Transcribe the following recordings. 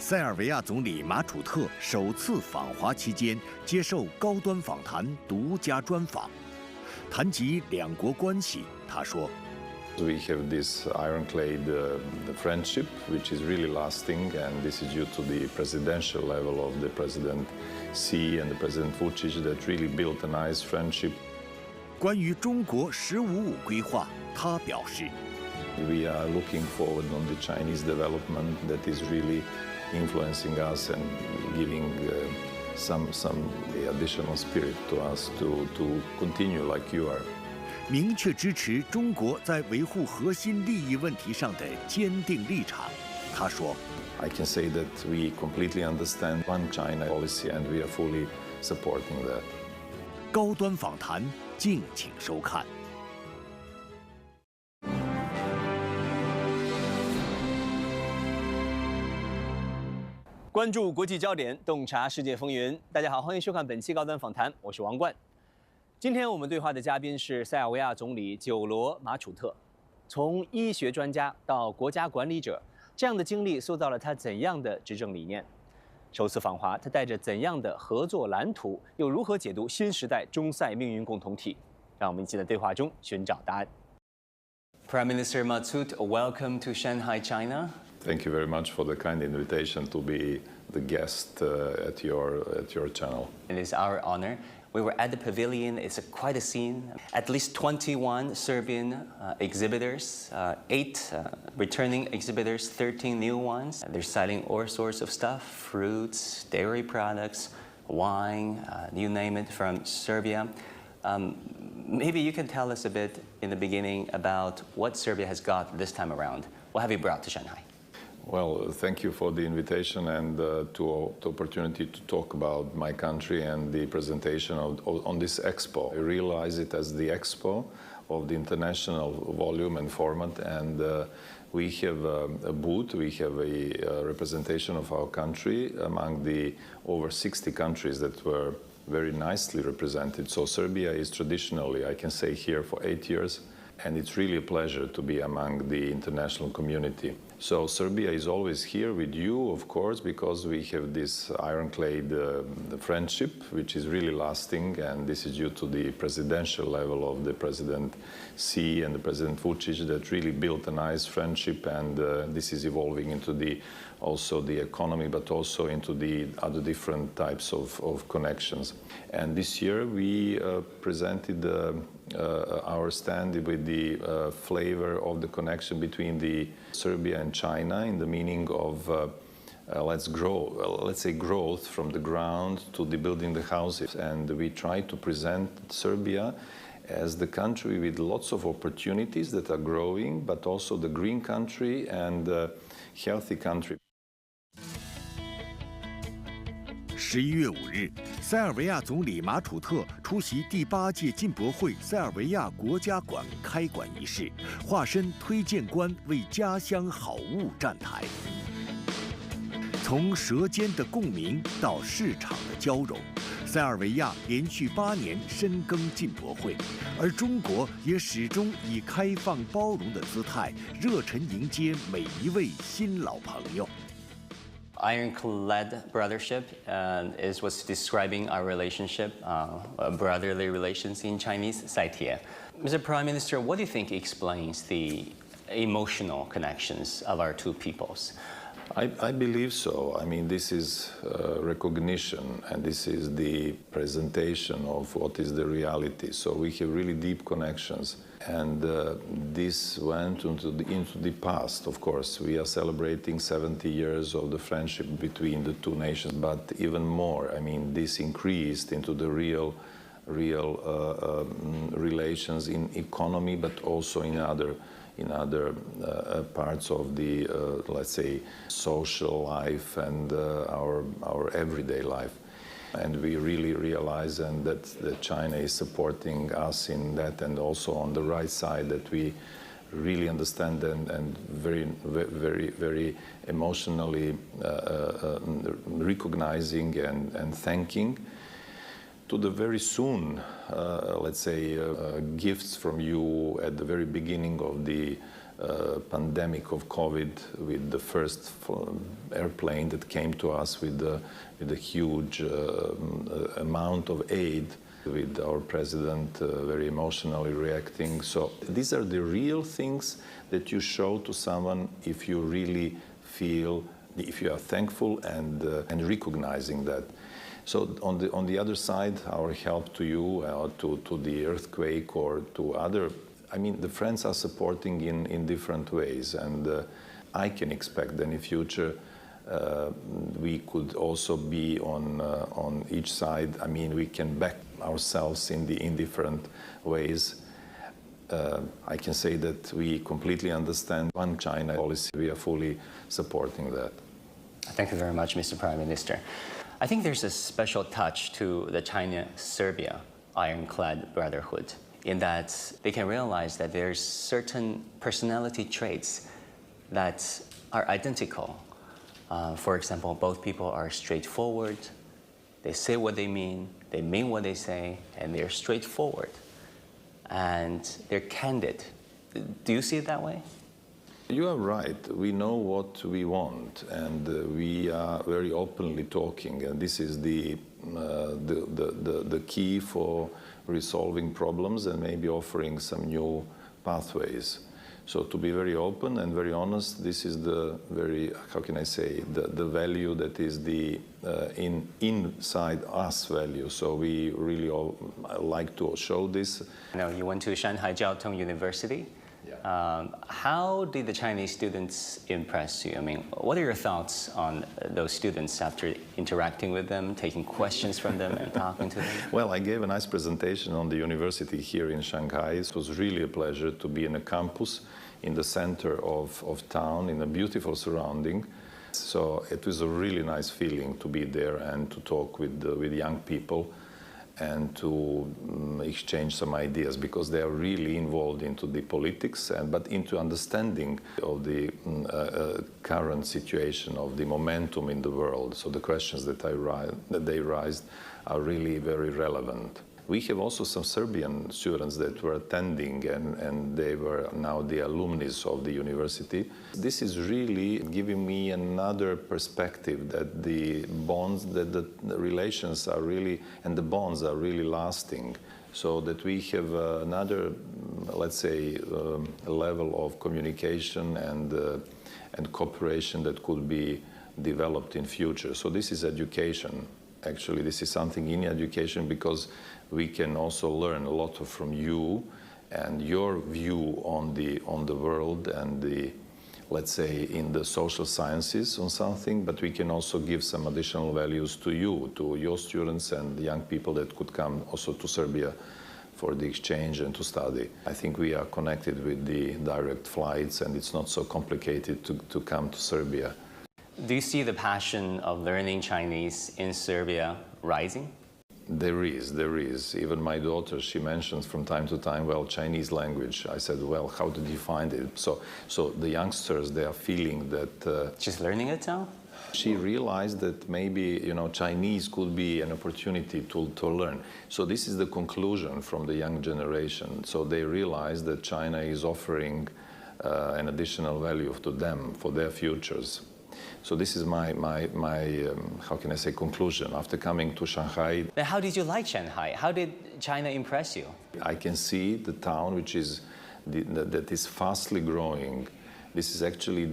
塞尔维亚总理马楚特首次访华期间接受高端访谈独家专访，谈及两国关系，他说。 We have this ironclad friendship, which is really lasting, and this is due to the presidential level of the President Xi and the President Vucic that really built a nice friendship. 关于中国“15+5”规划，他表示 We are looking forward on the Chinese development that is really influencing us and giving some additional spirit to us to continue like you are. 明确支持中国在维护核心利益问题上的坚定立场。他说 I can say that we completely understand One China policy and we are fully supporting that. 高端访谈，敬请收看。关注国际焦点，洞察世界风云。大家好，欢迎收看本期高端访谈，我是王冠。 今天我们对话的嘉宾是塞尔维亚总理久罗马楚特。从医学专家到国家管理者，这样的经历塑造了他怎样的执政理念？首次访华，他带着怎样的合作蓝图？又如何解读新时代中塞命运共同体？让我们一起在对话中寻找答案。Prime Minister Matsut, welcome to Shanghai, China. Thank you very much for the kind invitation to be the guest at your channel. It is our honor. We were at the pavilion. It's quite a scene. At least 21 Serbian exhibitors, 8 returning exhibitors, 13 new ones. They're selling all sorts of stuff, fruits, dairy products, wine, you name it, from Serbia. Maybe you can tell us a bit in the beginning about what Serbia has got this time around. What have you brought to Shanghai? Well, thank you for the invitation and the opportunity to talk about my country and the presentation on this expo. I realize it as the expo of the international volume and format, and we have a booth, we have a representation of our country among the over 60 countries that were very nicely represented. So Serbia is traditionally, I can say, here for 8 years. And it's really a pleasure to be among the international community. So Serbia is always here with you, of course, because we have this ironclad friendship, which is really lasting, and this is due to the presidential level of the President Xi and the President Vucic that really built a nice friendship, and this is evolving into also the economy, but also into the other different types of connections. And this year we presented our stand with the flavor of the connection between the Serbia and China in the meaning of let's say growth from the ground to the building the houses. And we try to present Serbia as the country with lots of opportunities that are growing, but also the green country and healthy country. 11月5日，塞尔维亚总理马楚特出席第8届进博会塞尔维亚国家馆开馆仪式，化身推荐官为家乡好物站台。从舌尖的共鸣到市场的交融，塞尔维亚连续8年深耕进博会，而中国也始终以开放包容的姿态，热忱迎接每一位新老朋友。 Ironclad brothership is what's describing our relationship, brotherly relations in Chinese, 塞铁. Mr. Prime Minister, what do you think explains the emotional connections of our two peoples? I believe so. I mean, this is recognition, and this is the presentation of what is the reality. So we have really deep connections, and this went into the past. Of course, we are celebrating 70 years of the friendship between the two nations, but even more. I mean, this increased into the real relations in economy, but also in other parts of the, let's say, social life and our everyday life. And we really realize that China is supporting us in that, and also on the right side that we really understand and very emotionally recognizing and thanking to the very soon, let's say, gifts from you at the very beginning of the pandemic of COVID, with the first airplane that came to us with a huge amount of aid, with our president very emotionally reacting. So these are the real things that you show to someone if you really feel, if you are thankful and recognizing that. So on the other side, our help to you, to the earthquake or to other, I mean, the friends are supporting in different ways, and I can expect that in the future we could also be on each side. I mean, we can back ourselves in different ways. I can say that we completely understand one China policy. We are fully supporting that. Thank you very much, Mr. Prime Minister. I think there's a special touch to the China-Serbia ironclad brotherhood, in that they can realize that there's certain personality traits that are identical. For example, both people are straightforward, they say what they mean what they say, and they're straightforward, and they're candid. Do you see it that way? You are right. We know what we want, and we are very openly talking, and this is the key for resolving problems and maybe offering some new pathways. So to be very open and very honest, this is the very, how can I say, the value that is the inside us value. So we really all like to show this. Now, you went to Shanghai Jiao Tong University. Yeah. How did the Chinese students impress you? I mean, what are your thoughts on those students after interacting with them, taking questions from them and talking to them? Well, I gave a nice presentation on the university here in Shanghai. It was really a pleasure to be in a campus in the center of town, in a beautiful surrounding. So it was a really nice feeling to be there and to talk with young people and to exchange some ideas, because they are really involved into the politics, but into understanding of the current situation, of the momentum in the world. So the questions that they raised are really very relevant. We have also some Serbian students that were attending, and they were now the alumni of the university. This is really giving me another perspective, that the bonds, that the relations are really, and the bonds are really lasting, so that we have another, let's say, level of communication and cooperation that could be developed in future. So this is education. Actually, this is something in education, because we can also learn a lot from you and your view on the world and the, let's say, in the social sciences on something, but we can also give some additional values to you, to your students and young people that could come also to Serbia for the exchange and to study. I think we are connected with the direct flights, and it's not so complicated to come to Serbia. Do you see the passion of learning Chinese in Serbia rising? There is. Even my daughter, she mentions from time to time, well, Chinese language. I said, well, how did you find it? So the youngsters, they are feeling that... She's learning it now? She realized that maybe, Chinese could be an opportunity to learn. So this is the conclusion from the young generation. So they realize that China is offering an additional value to them for their futures. So this is my how can I say, conclusion after coming to Shanghai. Then how did you like Shanghai? How did China impress you? I can see the town, which is that is fastly growing. This is actually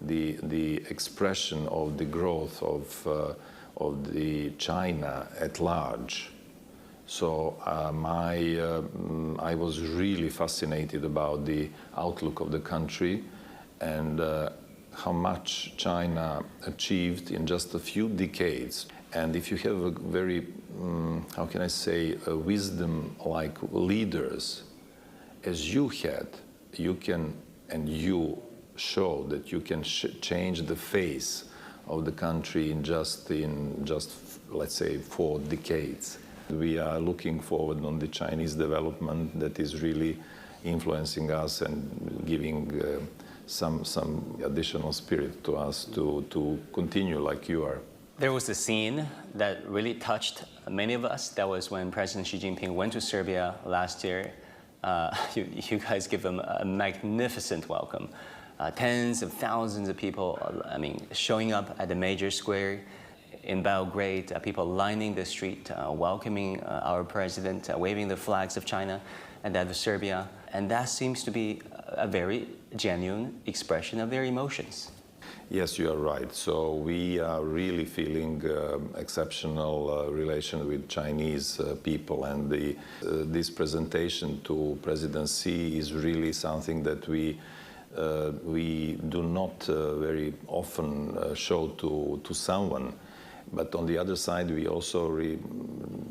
the expression of the growth of the China at large. So I was really fascinated about the outlook of the country, and how much China achieved in just a few decades. And if you have a very, how can I say, a wisdom like leaders, as you had, you can, and you show that you can change the face of the country in just, let's say, 4 decades. We are looking forward on the Chinese development that is really influencing us and giving some additional spirit to us to continue like you are. There was a scene that really touched many of us. That was when President Xi Jinping went to Serbia last year. You guys give him a magnificent welcome. Tens of thousands of people, showing up at the major square in Belgrade, people lining the street, welcoming our president, waving the flags of China and that of Serbia. And that seems to be a very genuine expression of their emotions. Yes, you are right. So we are really feeling exceptional relation with Chinese people, and this presentation to President Xi is really something that we do not very often show to someone. But on the other side, we also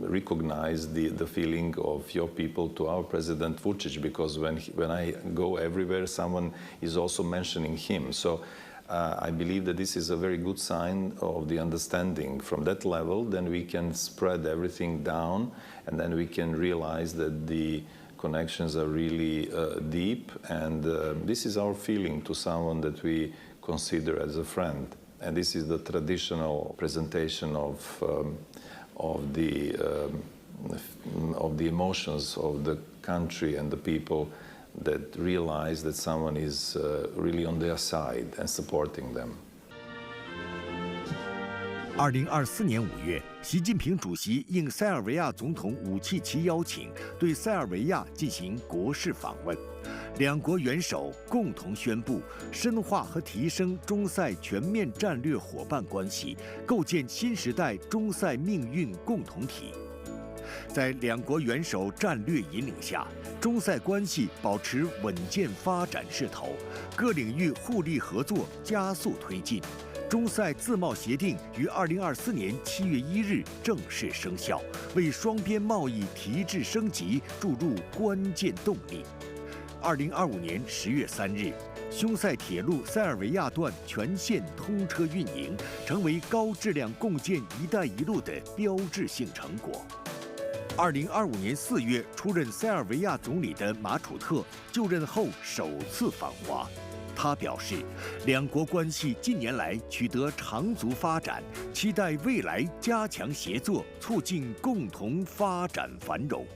recognize the feeling of your people to our President Vučić, because when I go everywhere, someone is also mentioning him. So I believe that this is a very good sign of the understanding. From that level, then we can spread everything down, and then we can realize that the connections are really deep, and this is our feeling to someone that we consider as a friend. And this is the traditional presentation of the emotions of the country and the people that realize that someone is really on their side and supporting them. 2024年5月，习近平主席应塞尔维亚总统武契奇邀请，对塞尔维亚进行国事访问。两国元首共同宣布，深化和提升中塞全面战略伙伴关系，构建新时代中塞命运共同体。在两国元首战略引领下，中塞关系保持稳健发展势头，各领域互利合作加速推进。中塞自贸协定于2024年7月1日正式生效，为双边贸易提质升级注入关键动力。2025年10月3日，匈塞铁路塞尔维亚段全线通车运营，成为高质量共建“一带一路”的标志性成果。2025年4月出任塞尔维亚总理的马楚特就任后首次访华。他表示，两国关系近年来取得长足发展，期待未来加强协作，促进共同发展繁荣。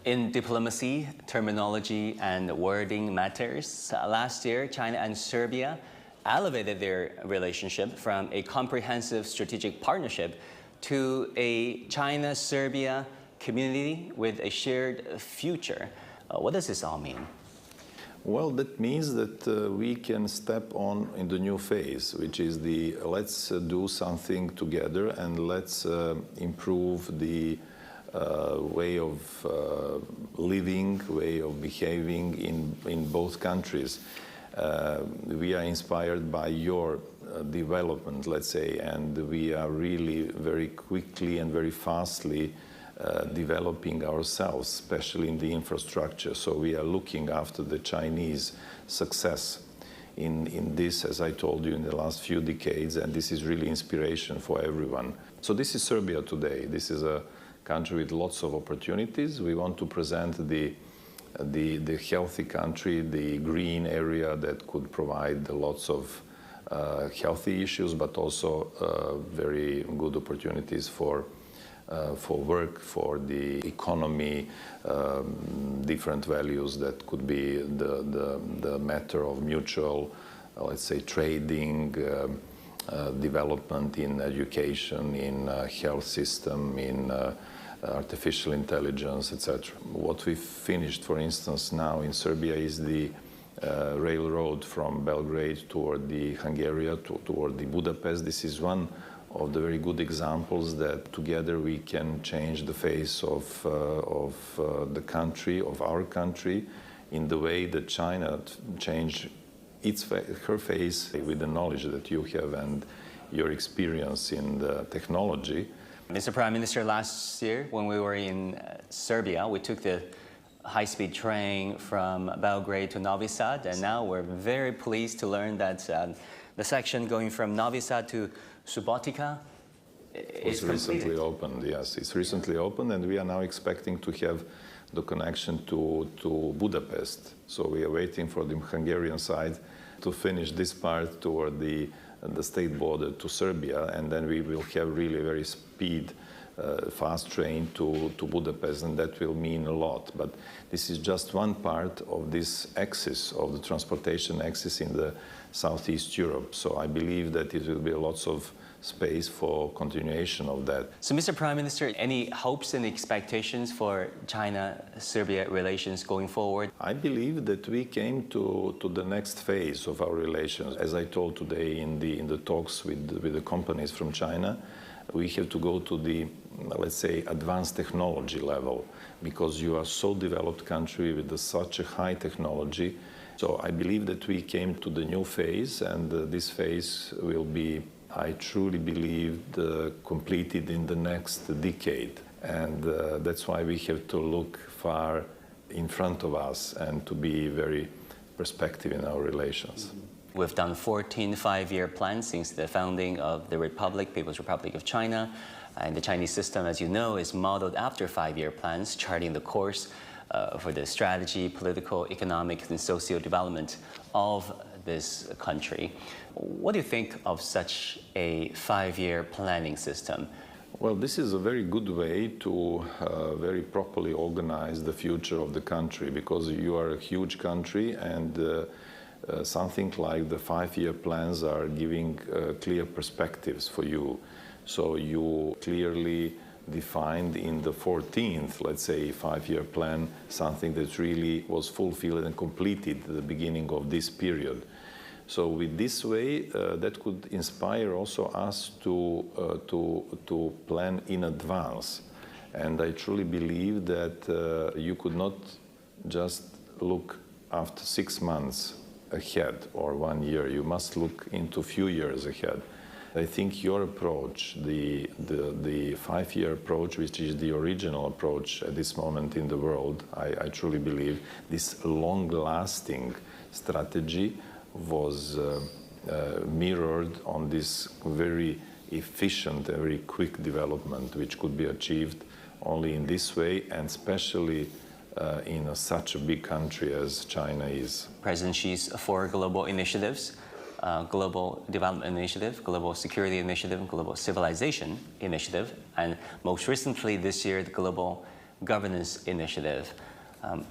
In diplomacy, terminology and wording matters. Last year, China and Serbia elevated their relationship from a comprehensive strategic partnership to a China-Serbia community with a shared future. What does this all mean? Well, that means that we can step on in the new phase, which is the let's do something together and let's improve the way of living, way of behaving in both countries. We are inspired by your development, let's say, and we are really very quickly and very fastly developing ourselves, especially in the infrastructure. So we are looking after the Chinese success in this, as I told you, in the last few decades, and this is really inspiration for everyone. So this is Serbia today. This is a country with lots of opportunities. We want to present the healthy country, the green area that could provide lots of healthy issues, but also very good opportunities for work, for the economy, different values that could be the matter of mutual, let's say, trading, development in education, in health system, in artificial intelligence, etc. What we finished, for instance, now in Serbia is the railroad from Belgrade toward the Hungary, toward the Budapest. This is one of the very good examples that together we can change the face of the country, of our country, in the way that China changed her face with the knowledge that you have and your experience in the technology. Mr. Prime Minister, last year when we were in Serbia, we took the high-speed train from Belgrade to Novi Sad, and now we're very pleased to learn that the section going from Novi Sad to Subotica is recently opened. Yes, it's recently opened, and we are now expecting to have the connection to Budapest. So we are waiting for the Hungarian side to finish this part toward the the state border to Serbia, and then we will have really very fast train to Budapest, and that will mean a lot. But this is just one part of this axis, of the transportation axis in the Southeast Europe. So I believe that it will be lots of space for continuation of that. So, Mr. Prime Minister, any hopes and expectations for China-Serbia relations going forward? I believe that we came to the next phase of our relations. As I told today in the talks with the companies from China, we have to go to the, let's say, advanced technology level, because you are so developed country with such a high technology. So I believe that we came to the new phase, and this phase will be, I truly believe, completed in the next decade. And that's why we have to look far in front of us and to be very perspective in our relations. We've done 14 five-year plans since the founding of the People's Republic of China. And the Chinese system, as you know, is modeled after five-year plans, charting the course for the strategy, political, economic, and social development of this country. What do you think of such a five-year planning system? Well, this is a very good way to very properly organize the future of the country, because you are a huge country, and something like the five-year plans are giving clear perspectives for you. So you clearly defined in the 14th, let's say, five-year plan, something that really was fulfilled and completed at the beginning of this period. So with this way, that could inspire also us to plan in advance. And I truly believe that you could not just look after 6 months ahead or 1 year. You must look into a few years ahead. I think your approach, the five-year approach, which is the original approach at this moment in the world, I truly believe this long-lasting strategy was mirrored on this very efficient, very quick development, which could be achieved only in this way, and especially in such a big country as China is. President Xi's 4 global initiatives, Global Development Initiative, Global Security Initiative, Global Civilization Initiative, and most recently this year, the Global Governance Initiative.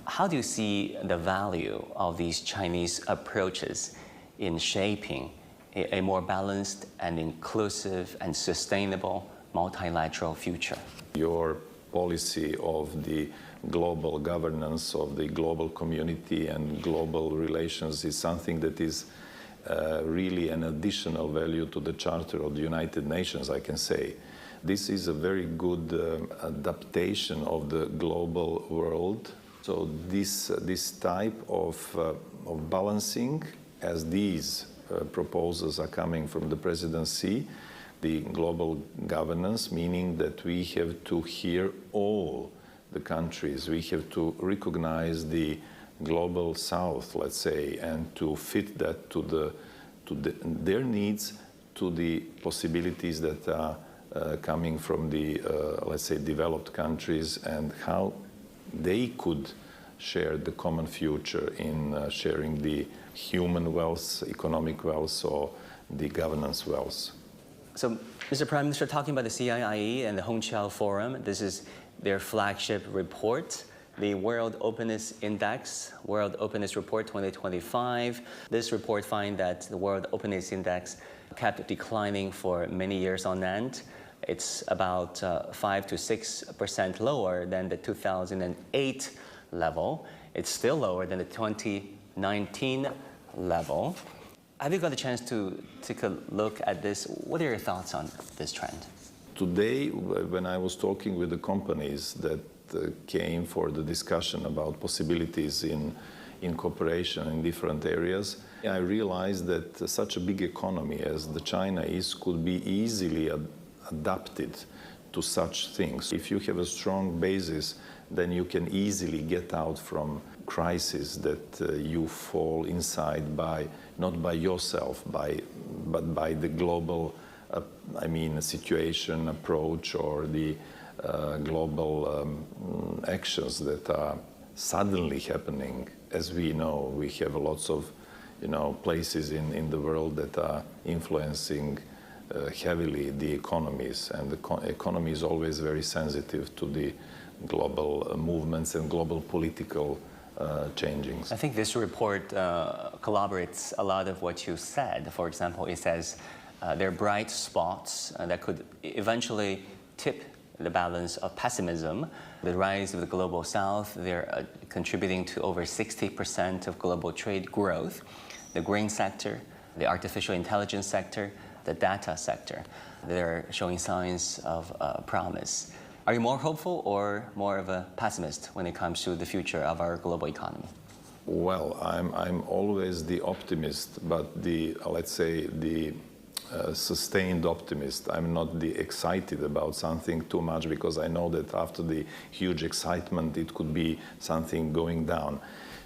How do you see the value of these Chinese approaches in shaping a more balanced and inclusive and sustainable multilateral future? Your policy of the global governance of the global community and global relations is something that is really an additional value to the Charter of the United Nations, I can say. This is a very good adaptation of the global world. So this type of balancing, as these proposals are coming from the presidency, the global governance, meaning that we have to hear all the countries. We have to recognize the global south, let's say, and to fit that to their needs, to the possibilities that are coming from the, let's say, developed countries, and how they could share the common future in sharing the human wealth, economic wealth, or the governance wealth. So, Mr. Prime Minister, talking about the CIIE and the Hongqiao Forum, this is their flagship report, the World Openness Index, World Openness Report 2025. This report finds that the World Openness Index kept declining for many years on end. It's about 5 to 6% lower than the 2008 level. It's still lower than the 2019 level. Have you got a chance to take a look at this? What are your thoughts on this trend? Today, when I was talking with the companies that came for the discussion about possibilities in cooperation in different areas, I realized that such a big economy as the China is could be easily adapted to such things. If you have a strong basis, then you can easily get out from crises that you fall inside by, not by yourself, but by the global, situation, approach, or the global actions that are suddenly happening. As we know, we have lots of places in the world that are influencing heavily the economies, and the economy is always very sensitive to the global movements and global political changings. I think this report corroborates a lot of what you said. For example, it says there are bright spots that could eventually tip the balance of pessimism. The rise of the global south, they're contributing to over 60% of global trade growth. The green sector, the artificial intelligence sector, the data sector, they're showing signs of promise. Are you more hopeful or more of a pessimist when it comes to the future of our global economy? Well, I'm always the optimist, but let's say the sustained optimist. I'm not the excited about something too much, because I know that after the huge excitement it could be something going down.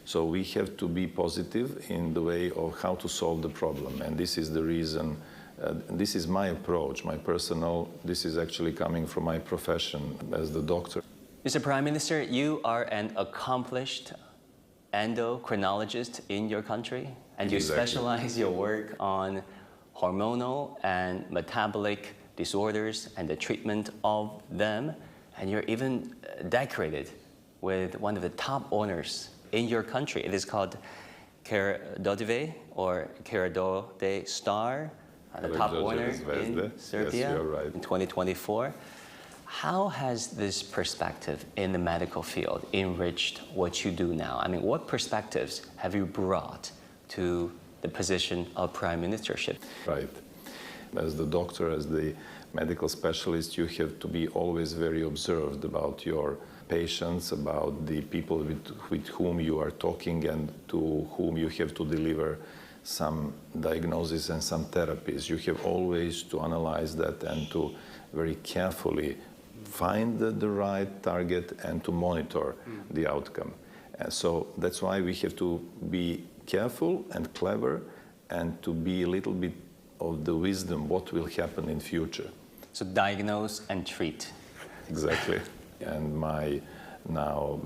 So we have to be positive in the way of how to solve the problem, and this is the reason. This is my approach, my personal. This is actually coming from my profession as the doctor. Mr. Prime Minister, you are an accomplished endocrinologist in your country, and you specialize your work on hormonal and metabolic disorders and the treatment of them, and you're even decorated with one of the top honors in your country. It is called Karađorđe or Karađorđe Star, the top honor in Serbia. Yes, you're right. In 2024. How has this perspective in the medical field enriched what you do now? I mean, what perspectives have you brought to the position of prime ministership? Right. As the doctor, as the medical specialist, you have to be always very observed about your patients, about the people with whom you are talking and to whom you have to deliver some diagnosis and some therapies. You have always to analyze that and to very carefully find the right target and to monitor the outcome. And so that's why we have to be careful and clever and to be a little bit of the wisdom what will happen in future. So diagnose and treat. Exactly. And my now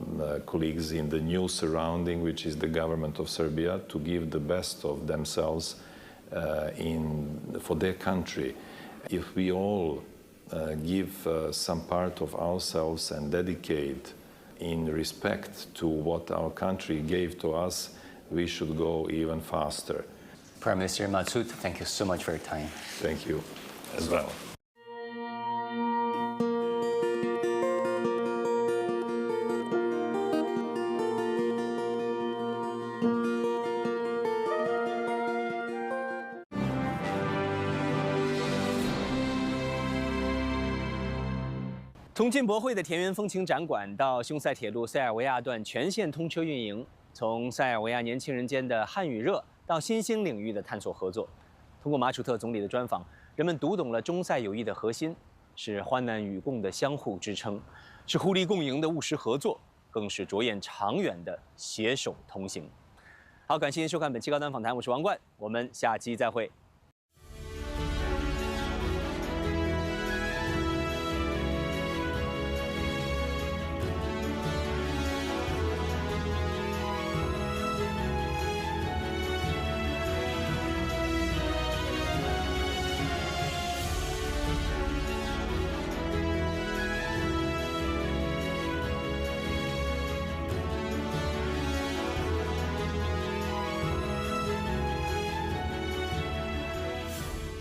colleagues in the new surrounding, which is the government of Serbia, to give the best of themselves for their country. If we all give some part of ourselves and dedicate in respect to what our country gave to us, we should go even faster. Prime Minister Matsut, thank you so much for your time. Thank you as well. 从进博会的田园风情展馆到匈塞铁路塞尔维亚段全线通车运营，从塞尔维亚年轻人间的汉语热到新兴领域的探索合作，通过马楚特总理的专访，人们读懂了中塞友谊的核心是患难与共的相互支撑，是互利共赢的务实合作，更是着眼长远的携手同行。好，感谢您收看本期高端访谈，我是王冠，我们下期再会。